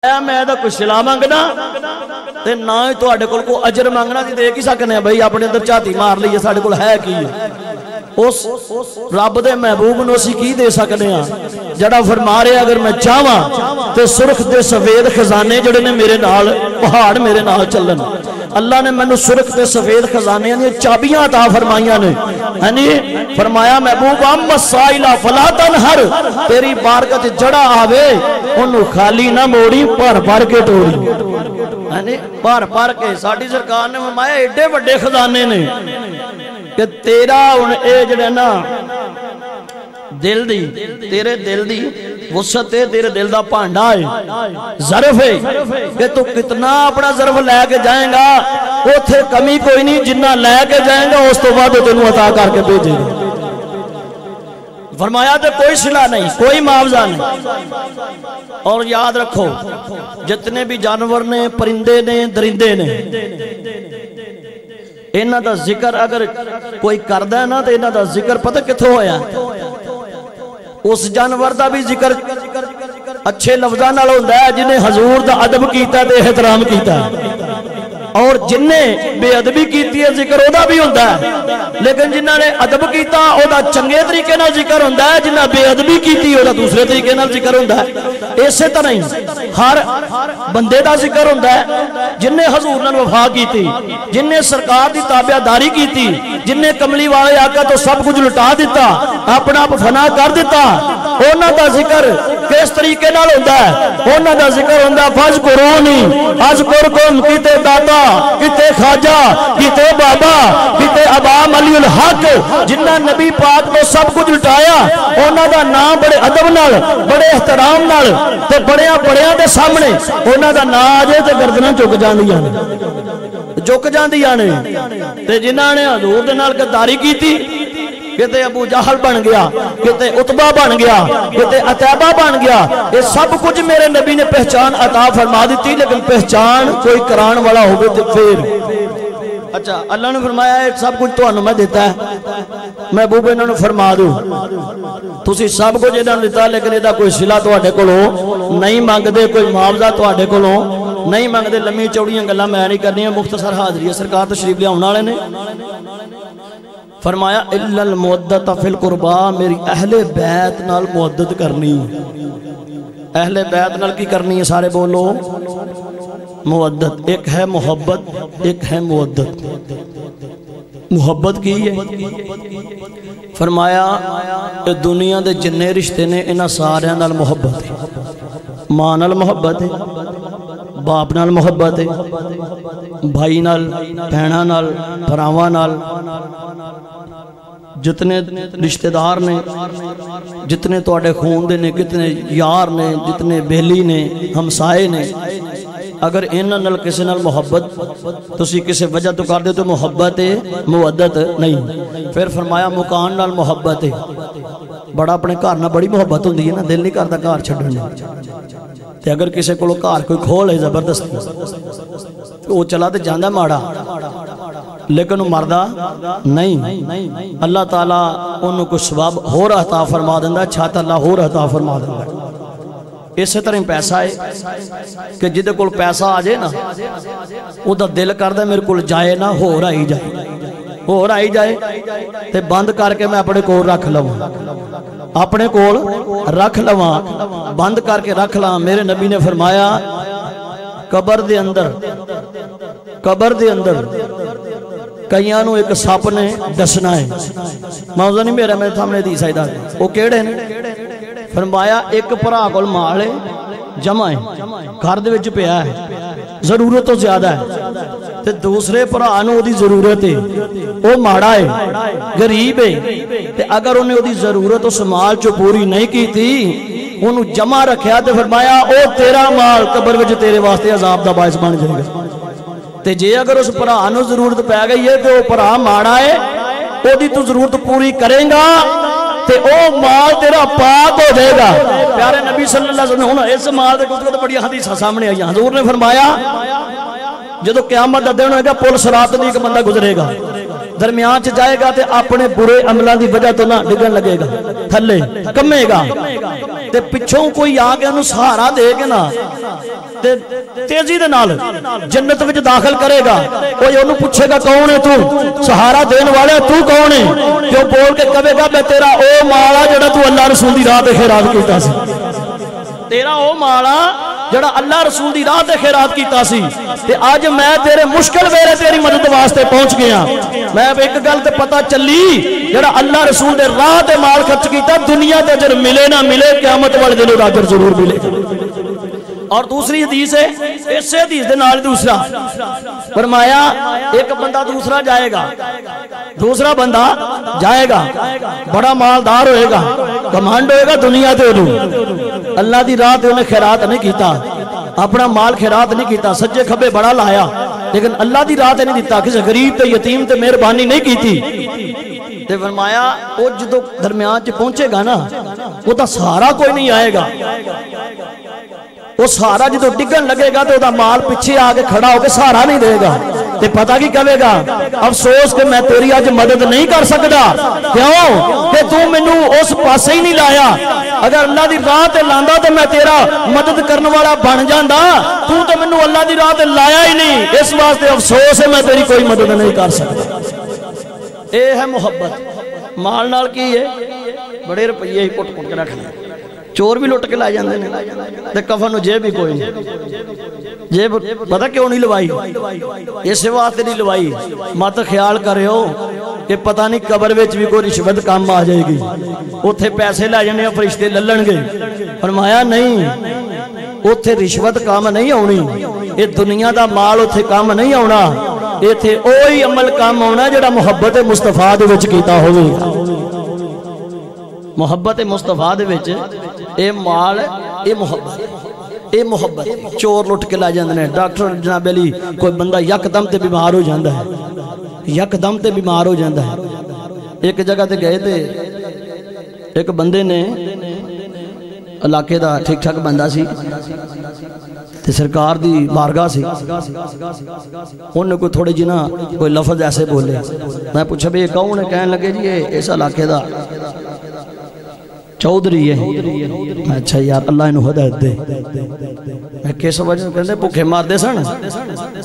मैं कोई सिला मंगना ते ना ही तुहाडे कोल कोई अजर मंगना जी दे की सकने भाई अपने अंदर झाती मार लईए साडे कोल है की उस रब दे महबूब नूं असीं की दे सकने आ जड़ा फरमा रहे अगर मैं चाहवां ते सुरख दे सफेद खजाने जड़े ने मेरे नाल पहाड़ मेरे नाल चलन अल्लाह ने मैनू सुरख ते सफेद खजाने दी चाबियां अता फरमाइयां ने यानी फरमाया महबूब मसाइला फला तनहर तेरी बारगत जड़ा आवे ओनू खाली ना मोड़ी भर भर के तोड़ी यानी भर भर के साडी सरकार ने फरमाया एडे वड्डे खजाने ने कि तेरा हुण ए जड़े ना दिल दी तेरे दिल दी वसत है तेरे दिल दा भांडा है ज़र्फ है कि तू कितना अपना ज़र्फ लैके जाएगा उथे कमी कोई नहीं जिन्ना लैके जाएगा उस तो बाद तेनू अता करके भेजेगा फरमाया तो कोई सिला नहीं कोई मुआवजा नहीं। और याद रखो जितने भी जानवर ने परिंदे ने दरिंदे ने इन्हां दा जिक्र अगर कोई करदा है ना तो इन्हां दा जिक्र पता कित्थों होया उस जानवर का भी जिक्र अच्छे लफ्ज़ां नाल होंदा है जिन्हें हजूर दा अदब कीता ते एहतराम कीता और जिन्हें बेअदबी की जिक्र ओदा भी होंदा है लेकिन जिन्हां ने अदब कीता ओदा चंगे तरीके नाल जिक्र होंदा है जिन्हां बेअदबी की ओदा दूसरे तरीके नाल जिक्र होंदा है। इसे तरह ही हर बंदे दा जिक्र होंदा है जिन्हें हजूर नाल वफा कीती जिन्हें सरकार दी ताबेदारी कीती जिन्हें कमली वाले आका तो सब कुछ लुटा दिता अपना आप फना कर दिता उन्हां दा जिक्र किस तरीके नाल होंदा है उन्हां दा जिक्र होंदा फज़कुरूनी अज़कुरकुम किते दाता किते खाजा किते बाबा किते अबाम अलीउल हक जिन्ना नबी पाक तो सब कुछ लुटाया उन्हां दा नाम बड़े अदब नाल बड़े एहतराम नाल ते बड़ियां बड़ियां दे सामने उन्हां दा नाम आ जाए ते गर्दनां झुक जांदियां ने झुक जांदियां ने ते जिन्हां ने हजूर दे नाल गद्दारी कीती किते अबू जहल बन गया किते उतबा बन गया किते अतैबा बन गया ये सब कुछ मेरे नबी ने पहचान अता फरमा दी लेकिन पहचान कोई करान वाला हो तो फिर अच्छा अल्लाह ने फरमाया सब कुछ तुहानू मैं देता है महबूब इन्होंने फरमा दो तुसी सब कुछ इन्होंने दिता लेकिन इहदा कोई सिला तुहाडे कोलों नहीं मंगदे कोई मुआवजा तुहाडे कोलों नहीं मंगदे। लम्मी चौड़ियां गल्लां मैं नहीं करनियां मुख्तसर हाज़री है सरकार तशरीफ लियाउण वाले ने फरमाया इल्लल मुअद्दत फिल कुर्बा मेरी अहले बैत नाल मुअद्दत करनी अहले बैत नाल की करनी है सारे बोलो मुअद्दत एक है मोहब्बत एक है मुअद्दत मुहब्बत की है फरमाया कि दुनिया दे जिन्ने रिश्ते ने इन्हां सारियां नाल मुहब्बत है मां नाल मुहब्बत है बाप नाल मुहब्बत है भाई नाल भैणां नाल भरावां नाल जितने रिश्तेदार ने जितने तुहाडे खून दे ने कितने यार ने जितने बेली ने हमसाए ने अगर इन्हां नाल किसी नाल मुहब्बत तुसी किसी वजह तो कर दे तो मुहब्बत है मुअद्दत नहीं। फिर फरमाया मकान नाल मुहब्बत है बड़ा अपने घर नाल बड़ी मुहब्बत होंदी है ना दिल नहीं करता घर छड्डण ते अगर किसी को घर कोई खोल है जबरदस्ती वो चला तो जांदा माड़ा लेकिन मरदा नहीं अल्लाह ताला उन्होंने कुछ सवाब होर अता फरमा देंदा छत अल्लाह होर अता फरमा देंदा। इस तरह पैसा है कि जिदे कोल पैसा आ जाए ना उदा दिल करदा मेरे कोल जाए ना होर आई जाए ते बंद करके मैं अपने कोल रख लवां अपने कोल रख लवां बंद करके रख ला। मेरे नबी ने फरमाया कबर दे अंदर कईयां नूं एक सप ने दसना है मौजूद नहीं मेरा मेरे सामने दी साइड वो केड़े ने फरमाया एक भरा कोल माल है जमा है घर दे विच पिया है जरूरत तो ज्यादा है ते दूसरे भरा नूं ओदी जरूरत है वो माड़ा है गरीब है ते अगर उन्हें ओदी जरूरत उस माल चो पूरी नहीं की उन्होंने जमा रखा तो फरमाया ओ तेरा माल कबर विच तेरे वास्ते अजाब दा बायस बन जाएगा ते जे अगर उस भरा नूं जरूरत पै गई है तो भरा माड़ा है ओदी तू जरूरत पूरी करेगा ते ओ माल तेरा पाक हो जाएगा। प्यारे नबी सल्लल्लाहु अलैहि वसल्लम हुण इस माल दे कुछ बड़ी हदीसां सामने आई हजूर ने फरमाया जदों क़यामत दा दिन होएगा पुल सिरात दी एक बंदा गुजरेगा درمیان چ جائے گا تے اپنے برے عملوں دی وجہ تو نہ ڈگن لگے گا تھلے کمے گا تے پچھوں کوئی آ کے انہوں سہارا دے کے نا تے تیزی دے نال جنت وچ داخل کرے گا کوئی انہوں پوچھے گا کون ہے تو سہارا دین والے تو کون ہے جو بول کے کہے گا میں تیرا او مالا جڑا تو اللہ رسول دی راہ تے خیرات کیتا سی تیرا او مالا جڑا اللہ رسول دی راہ تے خیرات کیتا سی تے آج میں تیرے مشکل ویلے تیری مدد واسطے پہنچ گیا میں ایک گل تے پتہ چلی جڑا اللہ رسول دے راہ تے مال خرچ کیتا دنیا تے اجر ملے نہ ملے قیامت والے دن اجر ضرور ملے اور دوسری حدیث ہے اس حدیث دے نال دوسرا فرمایا ایک بندہ دوسرا جائے گا دوسرا بندہ جائے گا بڑا مالدار ہوئے گا کمانڈ ہوئے گا دنیا تے انہوں اللہ دی راہ تے انہیں خیرات نہیں کیتا اپنا مال خیرات نہیں کیتا سجے کھبے بڑا لایا لیکن اللہ دی راہ تے نہیں دیتا کسی غریب تے یتیم تے مہربانی نہیں کیتی تے فرمایا وہ جدو درمیان چ پہنچے گا نا وہ تا سہارا کوئی نہیں آئے گا وہ سہارا جدو ڈگن لگے گا تو دا مال پیچھے آگے کھڑا ہو کے سہارا نہیں دے گا تے پتہ کی کہے گا افسوس کہ میں تیری آج مدد نہیں کر سکتا کیوں کہ تو منو اس پاسے ہی نہیں لایا اگر اللہ دی راہ تے لاندا تے میں تیرا مدد کرنے والا بن جاندا تو تے منو اللہ دی راہ تے لایا ہی نہیں اس واسطے افسوس ہے میں تیری کوئی مدد نہیں کر سکتا اے ہے محبت مال نال کی ہے بڑے روپیے ہی پٹ پٹ کے رکھنے چور بھی لٹ کے لائے جاندے نے تے کفن جیب بھی کوئی نہیں جیب پتہ کیوں نہیں لوائی اس واسطے نہیں لوائی مت خیال کرو کہ پتہ نہیں قبر وچ بھی کوئی رشوت کام آ جائے گی اوتھے پیسے لے جانے فرشتے للن گے فرمایا نہیں اوتھے رشوت کام نہیں آنی یہ دنیا دا مال اوتھے کام نہیں آنا ایتھے اوہی عمل کام آنا جڑا محبت مصطفیٰ دے وچ کیتا ہوئے محبت مصطفیٰ دے وچ اے مال اے محبت چور لٹ کے لائے جاندے نے ڈاکٹر جناب علی کوئی بندہ یک دم تے بیمار ہو جاندہ ہے یک دم تے بیمار ہو جاندہ ہے ایک جگہ تے گئے تھے ایک بندے نے علاقے دا ٹھیک ٹھاک بندہ سی تے سرکار دی بارگاہ سی انہوں نے کوئی تھوڑے جنا کوئی لفظ ایسے بولے میں پوچھا بھی یہ کون ہے کہنے لگے جی یہ اس علاقے دا چودھری ہے اچھا یار اللہ انہوں ہدایت دے میں کس وجہ سے کہنے بھوکے مار دے سن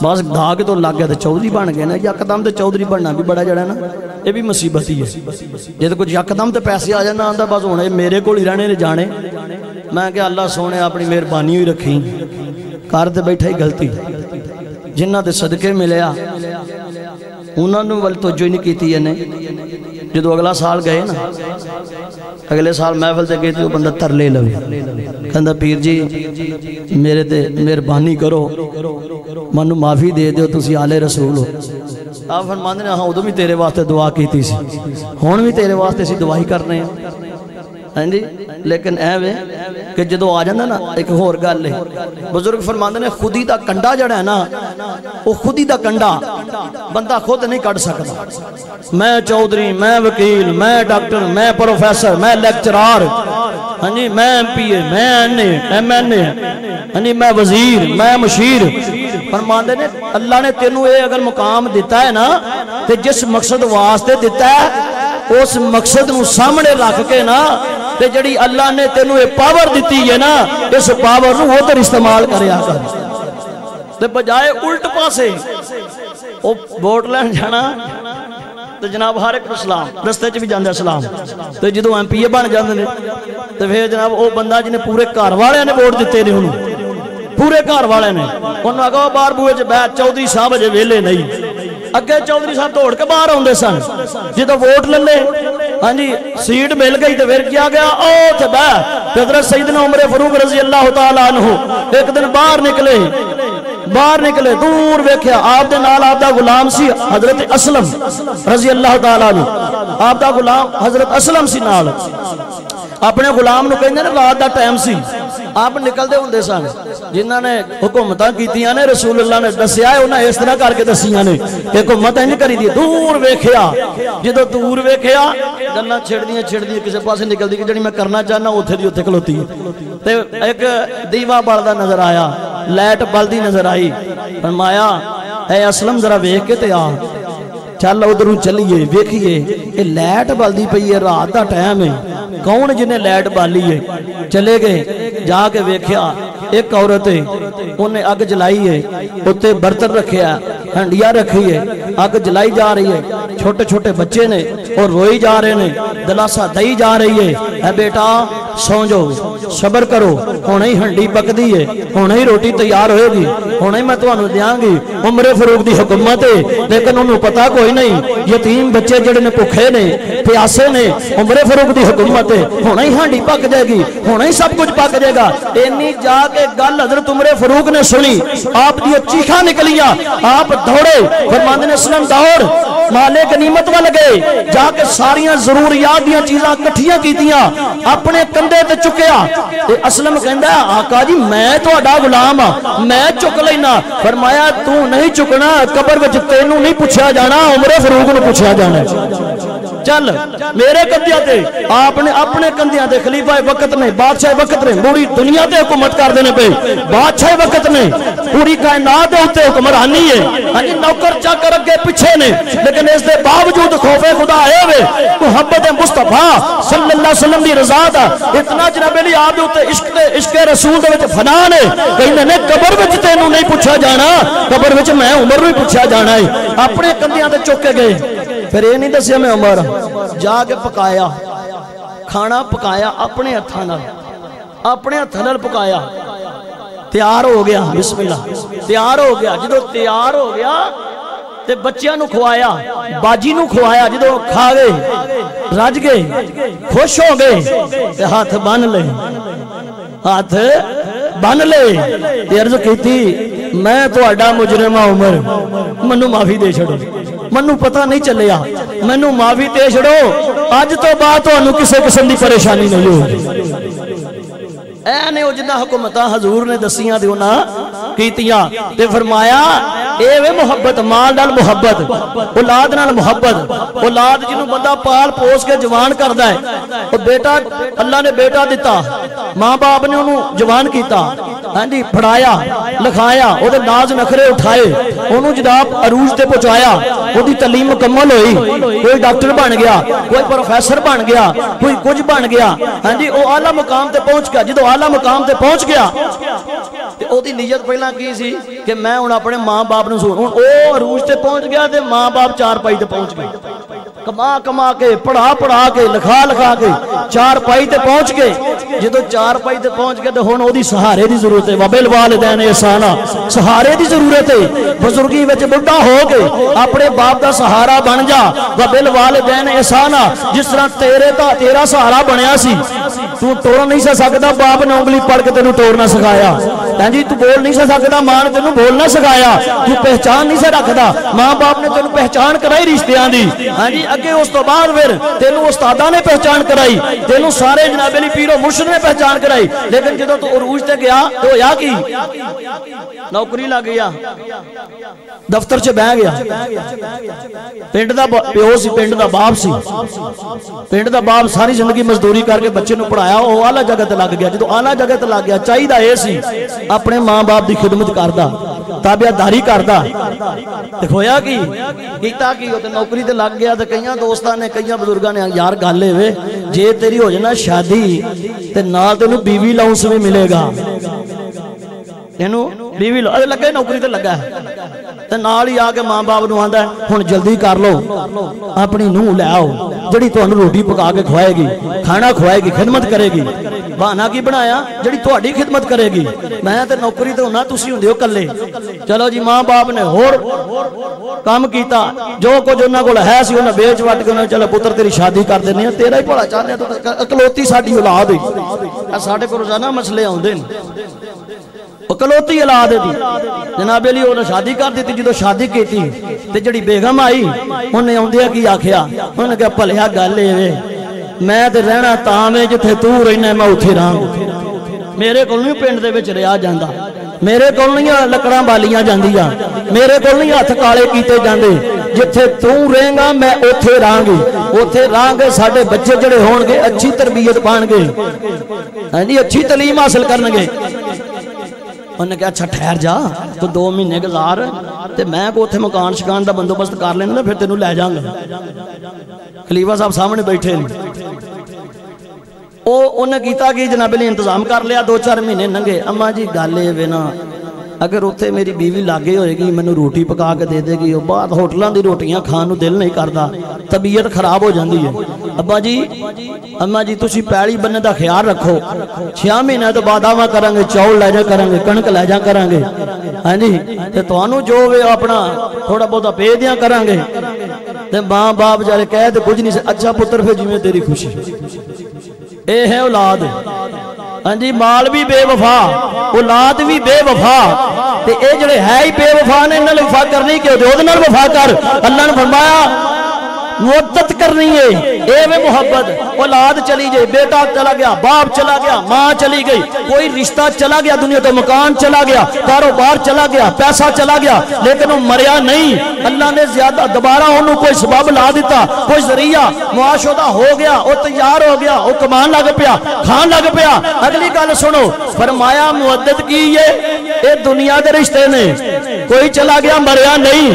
بس دھاگ تو لگ گیا تو چودھری بن گئے نا یکدم تے چودھری بننا بھی بڑا جڑا نا یہ بھی مصیبت ہی ہے جب کچھ یکدم تے پیسے آ جانا آندا بس ہونے میرے کو ہی رہنے نے جانے میں کہ اللہ سونے اپنی مہربانی ہوئی رکھی کار تے بیٹھا ہی غلطی جنہ تے صدقے ملیا انہوں نے والی توجہ نہیں کیتی ہے جدو اگلا سال گئے نا اگلے سال محفل تے گئے تھے وہ بندہ ترلے لوے کہندہ پیر جی میرے تے مہربانی کرو منو معافی دے دیو تسی آل رسول ہو آپ فرماندے نے ہاں ادھو بھی تیرے واسطے دعا کیتی سی ہون بھی تیرے واسطے سی دعائی کرنے ہیں ہاں جی لیکن ایوے کہ جدو آ جاندہ نا ایک اور گل ہے بزرگ فرماندے نے خودی دا کنڈا جڑا ہے نا وہ خودی دا کنڈا بندہ خود نہیں کٹ سکتا میں چودھری میں وکیل میں ڈاکٹر میں پروفیسر میں لیکچرار ہاں جی میں ایم پی اے میں ایم این اے ہاں جی میں وزیر میں مشیر فرماندے نے اللہ نے تینوں اے اگر مقام دیتا ہے نا تے جس مقصد واسطے دیتا ہے اس مقصد نو سامنے رکھ کے نا تے جڑی اللہ نے تینوں اے پاور دیتی ہے نا اس پاور نو ادھر استعمال کریا کر تے بجائے الٹ پاسے او ووٹ لین جانا تے جناب ہر ایک اسلام رستے چ بھی جاندے اسلام تے جدوں ایم پی اے بن جاندے نے تے پھر جناب او بندہ جنے پورے گھر والے نے ووٹ دتے نے انہوں پورے گھر والے نے انہوں آگا باہر بوئے چ بیٹھ چودھری صاحب اجے ویلے نہیں اگے چودھری صاحب دوڑ کے باہر ہوندے سن جدوں ووٹ لے لے ہاں جی سیٹ مل گئی تو پھر کیا گیا او تے بیٹھ حضرت سیدنا عمر فاروق رضی اللہ تعالیٰ عنہ ایک دن باہر نکلے دور ویکھیا آپ دے نال آپ دا غلام سی حضرت اسلم رضی اللہ تعالیٰ عنہ آپ دا غلام حضرت اسلم سی نال اپنے غلام نو کہندے نے رات دا ٹائم سی آپ نکل دے ہوندے سن جنہاں نے حکومتاں کیتیاں نے رسول اللہ نے دسیا ہے انہاں اس طرح کر کے دسیاں نے حکومت نہیں کری دی دور ویکھیا جدو دور ویکھیا گلاں چھڑدیاں کسے پاسے نکل دی کہ جڑی میں کرنا چاہنا اوتھے دی اوتھے کھلوتی ہے تے ایک دیوا بلدا نظر آیا لائٹ بلدی نظر آئی فرمایا اے اسلم ذرا ویکھ کے تے آ चल उधरों चलीए वेखिए ये लाइट बलदी पई है, रात का टाइम है, कौन जिन्हें लाइट बाली है। चले गए, जाके वेख्या एक औरत है, उन्हें अग जलाई है, उत्ते बर्तन रखे है, हंडिया रखी है, अग जलाई जा रही है, छोटे छोटे बच्चे ने और रोई जा रहे ने, दलासा दई जा रही है बेटा सौ जाओ, सबर करो, हुणे ही हंडी पकदी है, हुणे ही रोटी तैयार होएगी, हुणे मैं तुहानू देंगी। उमरे फारूक दी हुकूमत है, लेकिन उन्होंने पता कोई नहीं, यतीम बच्चे जिहड़े ने भुखे ने प्यासे ने, उमरे फारूक दी हुकूमत है, हुणे ही हांडी पक जाएगी, हुणे ही सब कुछ पक जाएगा। इन्नी जाके गल हजरत उमरे फारूक ने सुनी, आप दी चीखां निकलियां, आप दौड़े, फरमांदे ने सल्लम दौड़ माले गनीमत वाल गए, जाके सारियां जरूरियात दी चीज़ां इकट्ठियां कीतियां, अपने कंधे ते चुकिया। असलम कहंदा आका जी मैं तुहाडा गुलाम हां, मैं चुक लेना। फरमाया तू नहीं चुकना, कबर विच तैनू नहीं पूछा जाना, उमरे फारूक नूं पूछा जाना। चल मेरे कंधियां ते, आपने अपने कंधियां ते खलीफा वक्त ने, बादशाह वक्त ने, पूरी दुनिया ते हुकूमत करदे ने पे, बादशाह वक्त ने, पूरी कायनात दे उत्ते हुक्मरानी है। हां जी नौकर चाकर अगे पीछे ने, लेकिन इस दे बावजूद खौफे खुदा आए वे, मुहब्बत मुस्तफा सल्लल्लाहु अलैहि वसल्लम दी रज़ा दा इतना जनाब अली आप दे उत्ते इश्क रसूल दे विच फना ने, कहंदे ने कबर विच तैनू नहीं पूछा जाना, कबर विच मैं उमर नूं पूछा जाना है। अपने कंधियां ते चुक के गए, फिर ये नहीं दसिया मैं उमर, जाके पकाया खाना, पकाया अपने हत्थां नाल, अपने हत्थां नाल पकाया, तैयार हो गया, बिस्मिल्लाह तैयार हो गया। जो तैयार हो गया ते बच्चियां नूं खवाया, बाजी नूं खवाया, जो खा गए रज गए खुश हो गए ते हाथ बन ले, हाथ बन ले, अर्ज की मैं तुहाडा मुजरिम उमर, मैनू माफी दे छड़ो, मैनू पता नहीं चलिया, मैनू माफी दे छड़ो, अज तो बाद तुहानू किसी किस्म की परेशानी नहीं होगी। ऐ जिन्ना हुकूमत हजूर ने दसियां ते उन्हां कीतियां ते फरमाया ए वे मुहब्बत, माल नाल मुहब्बत, औलाद नाल मुहब्बत। औलाद जिन्हों बंदा पाल पोस के जवान करदा है, वो बेटा अल्लाह ने बेटा दिता, मां बाप ने उन्होंने जवान किया, हाँ जी पढ़ाया लिखाया, वो नाज नखरे उठाए, उन्होंने जनाब अरूज ते पहुंचाया, वो तलीम मुकम्मल हुई, कोई डॉक्टर बन गया, कोई प्रोफैसर बन गया, कोई कुछ बन गया, हाँ जी वो आला मुकाम ते पहुंच गया। जो आला मुकाम ते पहुंच गया ते ओदी नीयत पहला की सी कि मैं हुण अपने मां बाप नूं हुण ओ अरूज ते पहुंच गया ते मां बाप चार पाई ते पहुंच गए, कमा कमा के पढ़ा पढ़ा के लिखा लिखा के चार पाई ते पहुंच गए। जो चार पाई ते पहुंच गए तो हुण ओदी सहारे दी जरूरत है, वबिल वालिदैन एहसाना, सहारे दी जरूरत है। बुजुर्गी विच बुढ़ा हो के अपने बाप दा सहारा बन जा, वबिल वालिदैन एहसाना। जिस तरह तेरा सहारा बनया सी, तू टोर नहीं सकदा, बाप ने उंगली पड़ के तेनू टोरना सिखाया, हां जी तू बोल नहीं सकदा, मां ने तेनू बोलना सिखाया, तू पहचान नहीं से रखदा, मां बाप ने तेनू पहचान कराई रिश्तियां दी, हां जी अगे उस तो बाद फिर तेनू उस्तादा ने पहचान कराई, तेनू सारे जनाब अली पीरो मुर्शिद ने पहचान कराई। लेकिन जो तू उरूज ते गया तो होया की, नौकरी लग गया, दफ्तर च बह गया, पिंड दा प्यो सी, पिंड दा बाप सी, पिंड दा बाप सारी जिंदगी मजदूरी करके बच्चे नूं पढ़ाया, वो आला जगह ते लग गया। जो आला जगह ते लग गया, चाहिदा ये सी अपने मां बाप की खिदमत करदा, ताबियादारी करदा, ते होया की कीता की वो नौकरी ते लग गया। तो कई दोस्तां ने, कई बुजुर्गां ने यार गल वे जे तेरी हो जाए शादी ते नाल तेनू बीवी लाउंस भी मिलेगा, तेनू बीवी लगे नौकरी ते लगा ते नाल ही आके मां बाप नूं आंदा हुण जल्दी कर लो, अपनी नूह लै आओ जिहड़ी तुहानू रोटी पका के खवाएगी, खाना खवाएगी, खिदमत करेगी। बहाना की बनाया, जिहड़ी तुहाडी खिदमत करेगी। मैं ते नौकरी ते होना, तुसीं हुंदे हो कल्ले। चलो जी मां बाप ने होर काम कीता, जो कुछ उन्हां कोल है सी उन्हां बेच वट के उन्हां चलो पुत्र तेरी शादी कर देने, तेरा ही भला चाहते, तू इकलौती साडी औलाद है। साडे कोल रोजाना मसले आउंदे ने, कलौती औलाद है जनाब अली, उन्हें शादी कर दी। जो शादी की ते जिहड़ी बेगम आई, उन्हें आउंदिया की आखिया, उन्हें कहा भलिया गल ए मैं ते रहना तां वे जिथे तू रहना मैं उथे रहांगा, मेरे कोल नहीं पिंड दे विच रिहा जांदा, मेरे कोल नहीं लकड़ां बालियां जांदियां, मेरे कोल नहीं हथ काले कीते जांदे, जिथे तू रहेगा मैं उथे रहांगी, उथे रहांगे। साडे बच्चे जिहड़े होणगे अच्छी तरबियत पाणगे, हां जी अच्छी तालीम हासिल करनगे। انہیں کہا اچھا ٹھہر جا تو 2 مہینے گزار تے میں کو اتنے مکان شکان دا بندوبست کر لینا پھر تینوں لے جاؤں گا خلیفہ صاحب سامنے بیٹھے انہیں کیتا کہ جناب علی انتظام کر لیا 2-4 مہینے ننگے اما جی گالے وینا اگر اتنے میری بیوی لاگے ہوئے گی میں روٹی پکا کے دے دے گی وہ بعد ہوٹلوں دی روٹیاں کھان نو دل نہیں کرتا طبیعت خراب ہو جاندی ہے ابا جی اما جی تسی پیڑی بننے دا خیال رکھو 6 مہینے تو بعد آواں کرانگے چاول لے جا کرانگے کنک لے جا کرانگے ہاں جی تے تانوں جو وے اپنا تھوڑا بہت پے دیاں کرانگے تے ماں باپ جارے کہے تے کچھ نہیں سے اچھا پتر پھر جویں تیری خوشی اے ہے اولاد ہاں جی مال بھی بے وفا اولاد بھی بے وفا تے اے جڑے ہے ہی بے وفا نے انہاں وفا کرنی کہ او دے نال وفا کر اللہ نے فرمایا محبت کرنی ہے اے میں محبت اولاد چلی جائے بیٹا چلا گیا باپ چلا گیا ماں چلی گئی کوئی رشتہ چلا گیا دنیا تو مکان چلا گیا کاروبار چلا گیا پیسہ چلا گیا لیکن وہ مریا نہیں اللہ نے زیادہ دوبارہ انہوں کوئی سبب لا دیتا کوئی ذریعہ معاشدہ ہو گیا وہ تیار ہو گیا وہ کمان لگ پیا کھان لگ پیا اگلی گل سنو فرمایا مودت کی یہ دنیا دے رشتے نے کوئی چلا گیا مریا نہیں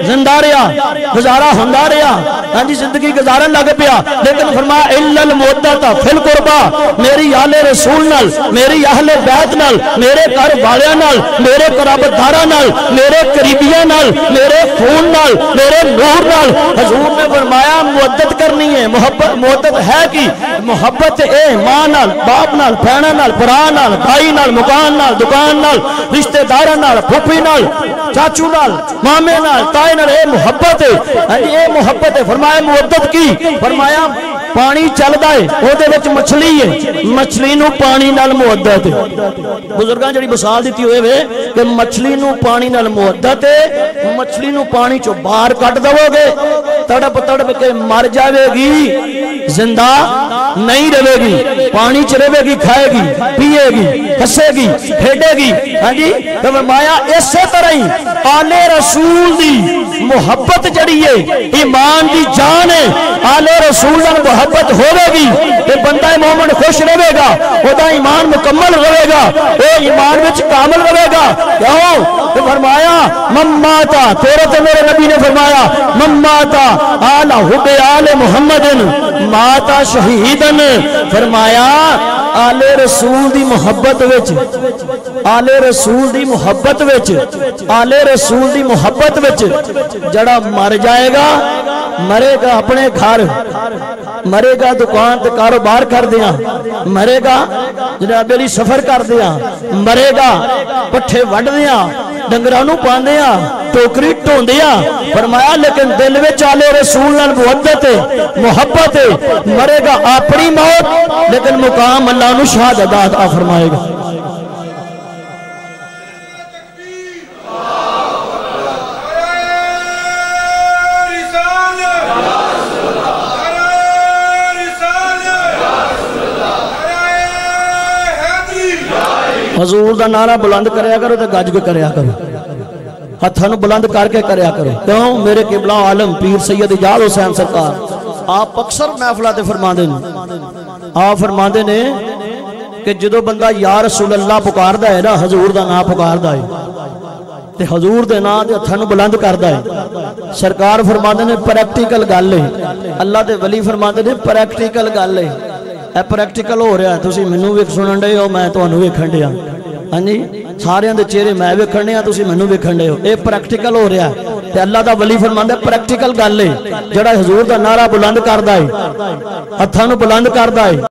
زندہ رہا گزارا ہوندا رہا ہاں جی زندگی گزارن لگ پیا لیکن فرمایا الا المودت فی القربا میری اہل رسول نال میری اہل بیت نال میرے گھر والیاں نال میرے قرابتداراں نال میرے قریبیاں نال میرے خون نال میرے نور نال حضور نے فرمایا مودت کرنی ہے محبت ہے کی محبت اے ماں نال باپ نال بہناں نال بھرا نال بھائی نال مکان نال دکان نال رشتہ داراں نال پھوپھی نال چاچو نال مامے نال تائے نال اے محبت ہے اے محبت ہے فرمایا مودت کی فرمایا پانی چل دائے او دے وچ مچھلی ہے مچھلی نو پانی نال مودت ہے بزرگاں جڑی مثال دیتی ہوئے وے کہ مچھلی نو پانی نال مودت ہے مچھلی نو پانی چو باہر کٹ دو گے تڑپ تڑپ کے مر جاوے گی زندہ نہیں رہے گی پانی چ رہے گی کھائے گی پیے گی ہسے گی کھیڈے گی ہاں جی تو فرمایا اسی طرح ہی آل رسول دی محبت جڑی ہے ایمان دی جان ہے آل رسول نال محبت ہوے گی تے بندہ مومن خوش رہے گا او دا ایمان مکمل رہے گا او ایمان وچ کامل رہے گا کیوں تے فرمایا مماتا تیرے تے میرے نبی نے فرمایا مماتا آل حب آل محمد ماتا شہیدن فرمایا آل رسول دی محبت وچ آل رسول دی محبت وچ آل رسول دی محبت وچ جڑا مر جائے گا مرے گا اپنے گھر مرے گا دکان تے کاروبار کر دیا مرے گا جناب علی سفر کر دیا مرے گا پٹھے وڈ دیا ڈنگرانوں پاندیا ٹوکری ٹوندیا فرمایا لیکن دل وچ آل رسول نال محبت محبت مرے گا اپنی موت لیکن مقام اللہ نو شہادت عطا فرمائے گا حضور دا نعرہ بلند کریا کرو تے گج کے کریا کرو ہتھاں نو بلند کر کے کریا کرو کیوں میرے قبلہ عالم پیر سید اجاز حسین سرکار آپ اکثر محفلات فرماندے نے آپ فرماندے نے کہ جدو بندہ یا رسول اللہ پکاردا ہے نا حضور دا نام پکاردا ہے تے حضور دے نام تے ہتھاں نو بلند کردا ہے سرکار فرماندے نے پریکٹیکل گل ہے اللہ دے ولی فرماندے نے پریکٹیکل گل ہے اے پریکٹیکل ہو رہا ہے تسی مینوں ویکھ سنن ڈے ہو میں تانوں ویکھن ڈیا ہاں جی سارے دے چہرے میں ویکھن ڈیا تسی مینوں ویکھن ڈے ہو اے پریکٹیکل ہو رہا ہے تے اللہ دا ولی فرماندا ہے پریکٹیکل گل ہے جڑا حضور دا نعرہ بلند کردا ہے ہتھاں نو بلند کردا ہے